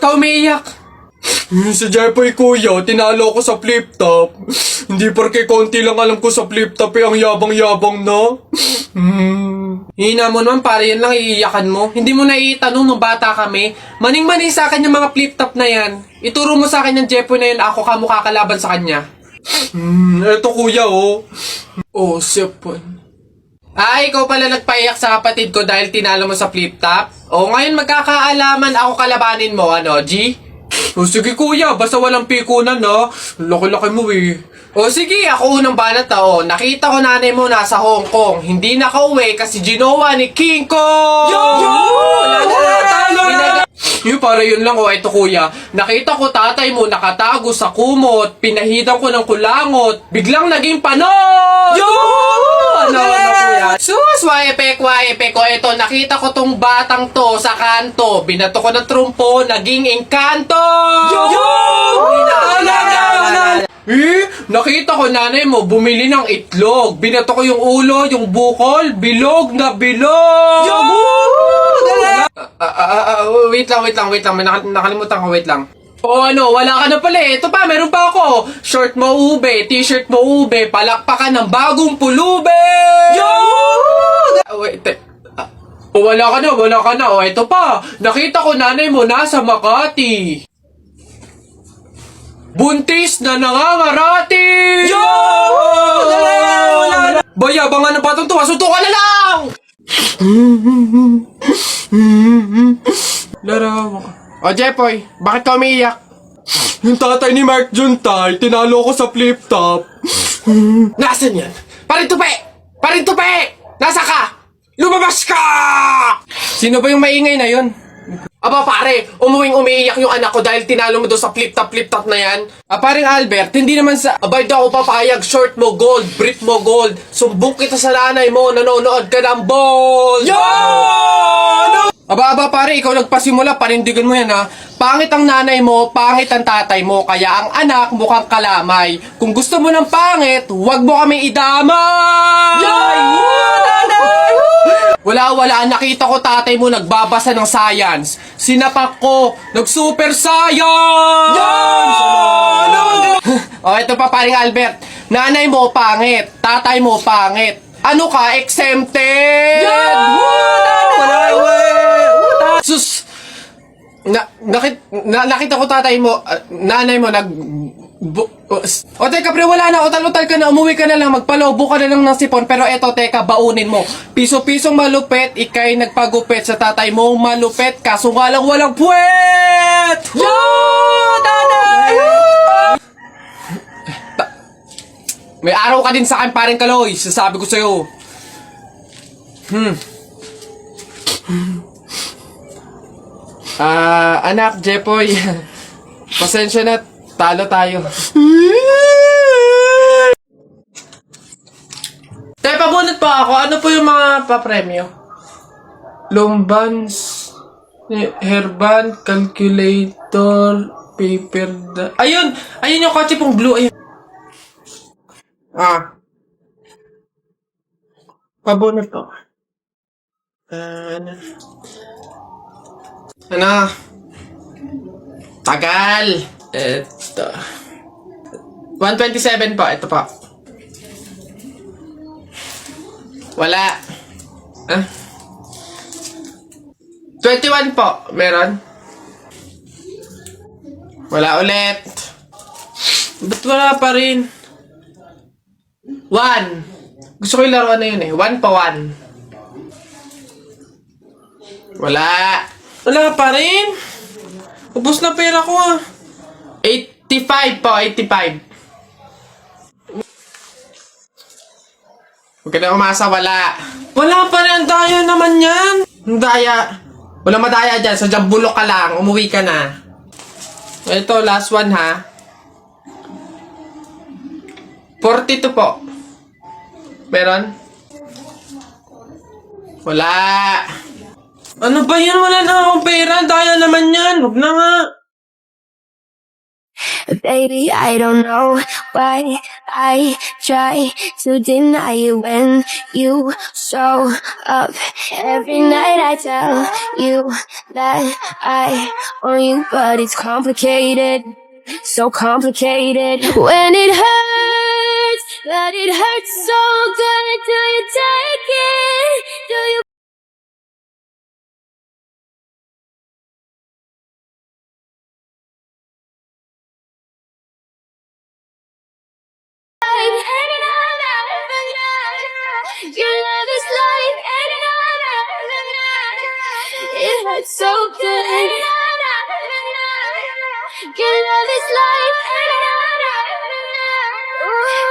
ka umiiyak? Si Jepoy kuya, tinalo ko sa flip top. Hindi porke konti lang alam ko sa flip top ang yabang-yabang na. Hina mo naman, pare, yan lang iiyakan mo. Hindi mo na itanong nung bata kami. Maning-maning sa akin yung mga flip top na yan. Ituro mo sa akin yung Jepoy na yun, ako ka mukha kalaban sa kanya. Eto kuya oh. Oh, sipon. Ikaw pala nagpaiyak sa kapatid ko dahil tinalo mo sa flip top? Ngayon magkakaalaman ako kalabanin mo, ano, G? Sige kuya, basta walang pikunan na. Laki-laki mo eh. Sige, ako unang banat na. Nakita ko nanay mo nasa Hong Kong. Hindi nakauwi kasi ginawa ni King Kong! Yung para yun lang, ito kuya. Nakita ko tatay mo nakatago sa kumot. Pinahidan ko ng kulangot. Biglang naging panon! Ano kuya? Sus, waepek. Ito, nakita ko tong batang to sa kanto. Binato ko ng trumpo, naging engkanto! Nakita ko nanay mo bumili ng itlog. Binato ko yung ulo, yung bukol, bilog na bilog! Wait lang. May nakalimutan ko, wait lang. Wala ka na pala eh. Ito pa, meron pa ako. Short mo ube, t-shirt mo ube, palakpakan ng bagong pulube! Wala ka na. Ito pa, nakita ko nanay mo nasa Makati. Buntis na nangangarati! Bayabangan ng batang tuwa, suntukan na lang! Larawa ka. Jepoy, bakit ka umiiyak? Yung tatay ni Mark Juntay, tinalo ko sa flip top. Nasaan yan? Parin tupi! Nasa ka? Lumabas ka! Sino ba yung maingay na yun? Aba pare, umiiyak yung anak ko dahil tinalo mo doon sa flip top na yan. Paring Albert, hindi naman sa abay daw ako papayag, short mo gold, brief mo gold, sumbong kita sa nanay mo, nanonood ka ng bold! Aba pare, ikaw nagpasimula, panindigan mo yan ha. Pangit ang nanay mo, pangit ang tatay mo, kaya ang anak mukhang kalamay. Kung gusto mo ng pangit, huwag mo kami idamay! Wala, nakita ko tatay mo nagbabasa ng science. Sinapak ko, nag-super science! Ito pa paring Albert. Nanay mo pangit, tatay mo pangit. Ano ka, exempted? Sus! Nakita ko tatay mo, nanay mo teka pre, wala na, utal-utal ka na, umuwi ka na lang, magpalobo ka na lang ng sipon, pero eto, teka, baunin mo. Piso-pisong malupet, ikay nagpagupit sa tatay mo, malupet, kaso nga lang walang puwet! May araw ka din sa akin, paring Kaloy, sasabi ko sa'yo. Anak, Jepoy, pasensya na, talo tayo. Pabunot pa ako. Ano po yung mga papremyo? Lombans, hairband, calculator, paper ayun yung kotse pong blue. Ayun. Pabunot po. Ano? Tagal. Ito. 127 po. Ito po. Wala. 21 po. Meron? Wala ulit. Ba't wala pa rin? 1. Gusto ko yung laruan na yun eh. 1 pa 1. Wala. Wala pa rin. Ubus na pera ko 85 po. 85. Huwag ka na umasa, wala. Wala pa rin, ang daya naman yan. Ang daya. Wala madaya dyan, so dyan bulok ka lang, umuwi ka na. Ito, last one ha. 42 po. Meron? Wala. Ano ba yan? Wala na akong pera, daya naman yan. Huwag na nga. Baby, I don't know why I try to deny you when you show up. Every night I tell you that I want you, but it's complicated. So complicated. When it hurts, but it hurts so good. Do you take it? Do you? Your love is like it hurts so good. Your love is like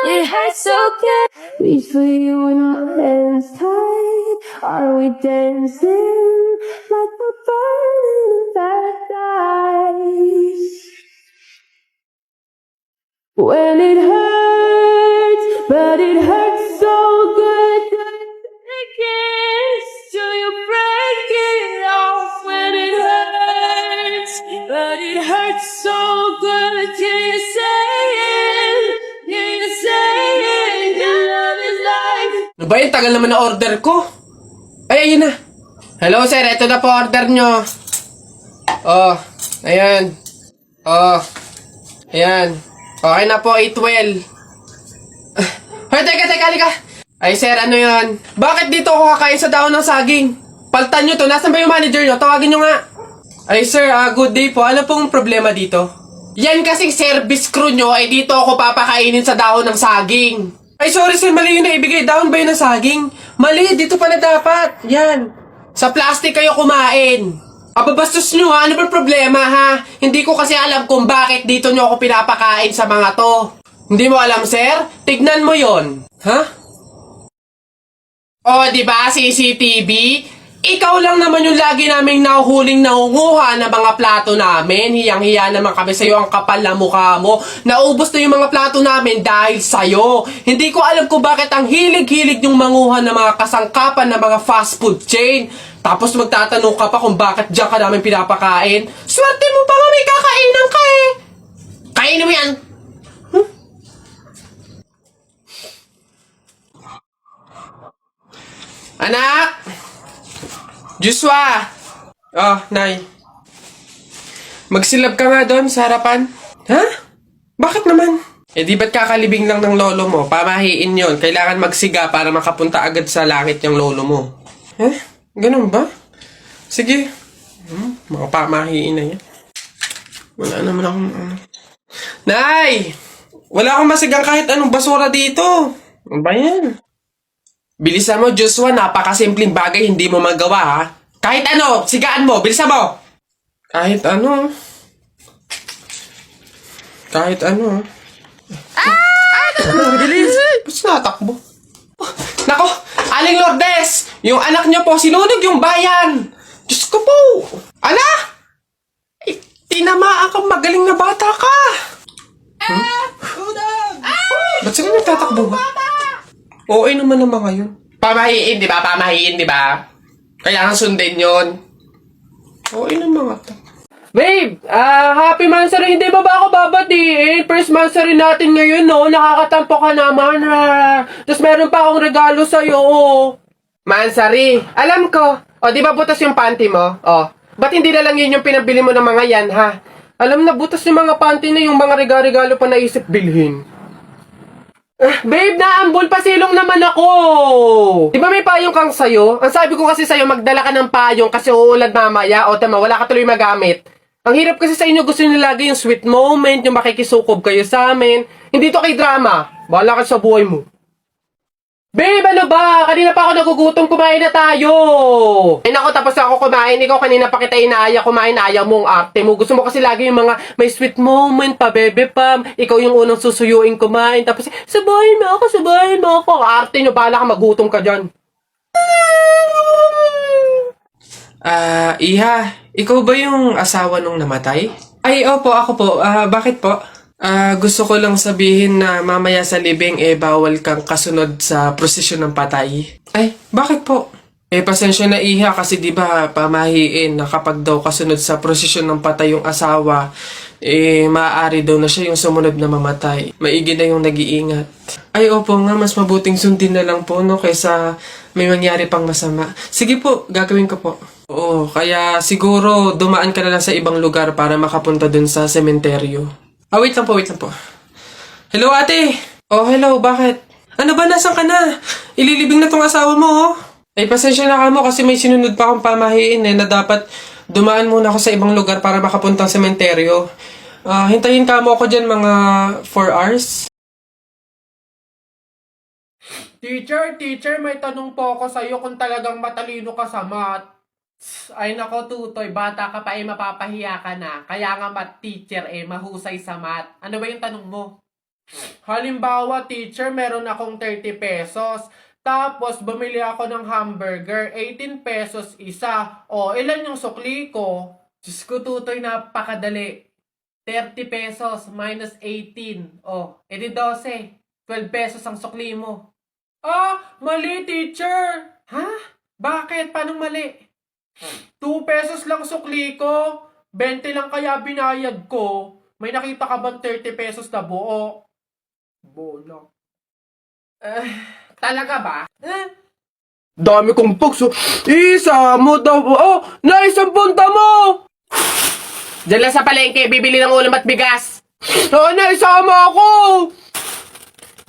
it hurts so good. Reach for you in our hands tied. Are we dancing like we're burning paradise? When it hurts, but it hurts so good. Do you break it off when it hurts? But it hurts so good. Do you say it? Do you say it? Your love is like. Ano ba yun? Tagal naman na order ko. Ay, ayun na. Hello, sir. Ito na po order nyo. Oh, ayan. Oh, ayan. Okay na po, 812. Hoy, teka, halika. Ay, sir, ano yun? Bakit dito ako kakain sa dahon ng saging? Paltan nyo to. Nasaan ba yung manager nyo? Tawagin nyo nga. Ay, sir, good day po. Ano pong problema dito? Yan kasing service crew nyo, ay dito ako papakainin sa dahon ng saging. Ay, sorry sir, mali yun na ibigay. Dahon ba yun ng saging? Mali, dito pala dapat. Yan. Sa plastic kayo kumain. Ababastos nyo ha, ano ba problema ha? Hindi ko kasi alam kung bakit dito nyo ako pinapakain sa mga to. Hindi mo alam sir? Tignan mo yon. Ha? O diba CCTV? Ikaw lang naman yung lagi naming nahuhuling nangunguha ng mga plato namin. Hiyang-hiya naman kami sa'yo, ang kapal na mukha mo. Naubos na yung mga plato namin dahil sa'yo. Hindi ko alam kung bakit ang hilig-hilig yung manguha ng mga kasangkapan ng mga fast food chain. Tapos magtatanong ka pa kung bakit diyan ka namin pinapakain. Swerte mo pa nga may kakainan ka eh. Kainin mo yan. Anak! Joshua! Oh, Nay. Magsilab ka nga doon sa harapan. Ha? Bakit naman? Eh di ba't kakalibing lang ng lolo mo? Pamahiin yon. Kailangan magsiga para makapunta agad sa langit yung lolo mo. Ganun ba? Sige. Mga pamahiin na yan. Wala naman akong Nay! Wala akong masigang kahit anong basura dito. Ano ba yan? Bilisan mo, Joshua. Napakasimpleng bagay, hindi mo magawa, ha? Kahit ano, sigaan mo. Bilisan mo. Kahit ano. Kahit ano. Bilis. Ba't natakbo? Nako, Aling Lourdes! Yung anak niyo po, sinunog yung bayan! Diyos ko po! Ala! Tinamaan kang magaling na bata ka! Ba't sila nagtatakbo ba? Okay naman ang mga yun. Pamahiin, di ba? Pamahiin, di ba? Kaya sundin yun. Okay na mga to. Babe, happy mansary. Hindi ba ako babatiin? First mansary natin ngayon, no? Nakakatampo ka naman, ha? Tapos meron pa akong regalo sa'yo, oh. Mansary, alam ko. O, di ba butas yung panty mo? O, ba't hindi na lang yun yung pinabili mo ng mga yan, ha? Alam na, butas yung mga panty na yung mga regalo pa naisip bilhin. Babe, naambol, pasilong naman ako. Di ba may payong kang sayo? Ang sabi ko kasi sayo, magdala ka ng payong kasi uulan mamaya. O tama, wala ka tuloy magamit. Ang hirap kasi sa inyo, gusto nyo lagi yung sweet moment, yung makikisukob kayo sa amin. Hindi to kay drama. Bahala ka sa buhay mo. Babe, ano ba? Kanina pa ako nagugutom, kumain na tayo. Ay nako, tapos ako kumain. Ikaw kanina pa kita inaaya kumain, ayaw mong arte mo. Gusto mo kasi lagi yung mga may sweet moment pa, bebe pam. Ikaw yung unang susuyuin kumain. Tapos, sabahin mo ako. Arte nyo, bahala ka, magutom ka dyan. Iha, ikaw ba yung asawa nung namatay? Ay, opo, ako po. Bakit po? Gusto ko lang sabihin na mamaya sa libing bawal kang kasunod sa prosesyon ng patay. Ay, bakit po? Pasensya na Iha kasi di ba pamahiin na kapag daw kasunod sa prosesyon ng patay yung asawa, maaari daw na siya yung sumunod na mamatay. Maigi na yung nag-iingat. Ay, opo nga, mas mabuting sundin na lang po, no, kaysa may mangyari pang masama. Sige po, gagawin ko po. Oo, kaya siguro dumaan ka na lang sa ibang lugar para makapunta dun sa sementeryo. Ah, wait lang po, wait lang po. Hello, ate! Oh, hello, bakit? Ano ba, nasan ka na? Ililibing na tong asawa mo, oh. Ay, pasensya na ka mo kasi may sinunod pa akong pamahiin na dapat dumaan muna ako sa ibang lugar para makapunta sa sementeryo. Hintayin ka mo ako dyan mga 4 hours. Teacher, may tanong po ako sa'yo kung talagang matalino ka sa math. Ay nako, Tutoy, bata ka pa mapapahiya ka na. Kaya nga math teacher mahusay sa math. Ano ba yung tanong mo? Halimbawa, teacher, meron akong 30 pesos. Tapos, bumili ako ng hamburger, 18 pesos isa. O, ilan yung sukli ko? Diyos ko, Tutoy, napakadali. 30 pesos minus 18. O, edi 12. 12 pesos ang sukli mo. Ah, mali, teacher. Ha? Bakit? Paano mali? 2 pesos lang sukli ko. 20 lang kaya binayad ko. May nakita ka bang 30 pesos na buo? Bola. Talaga ba? Dami kong pugs. Isa mo daw. Oh, naisang punta mo! Diyan lang sa palengke, bibili ng ulam at bigas. Naisama ako!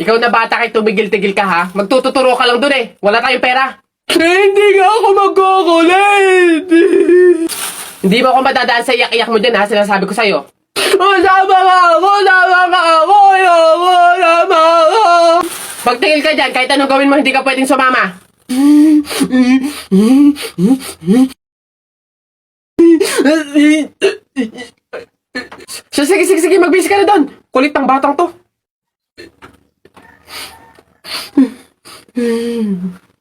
Ikaw na bata kay tumigil-tigil ka ha. Magtututuro ka lang dun eh. Wala tayong pera. Hindi nga ako magkukulit! Hindi mo ako madadaan sa iyak-iyak mo dyan ha. Sinasabi ko sa'yo. Sama ka ako! Pagtingil ka dyan, kahit anong gawin mo, hindi ka pwedeng sumama. Sige, magbisi ka na doon. Kulit ng batang to.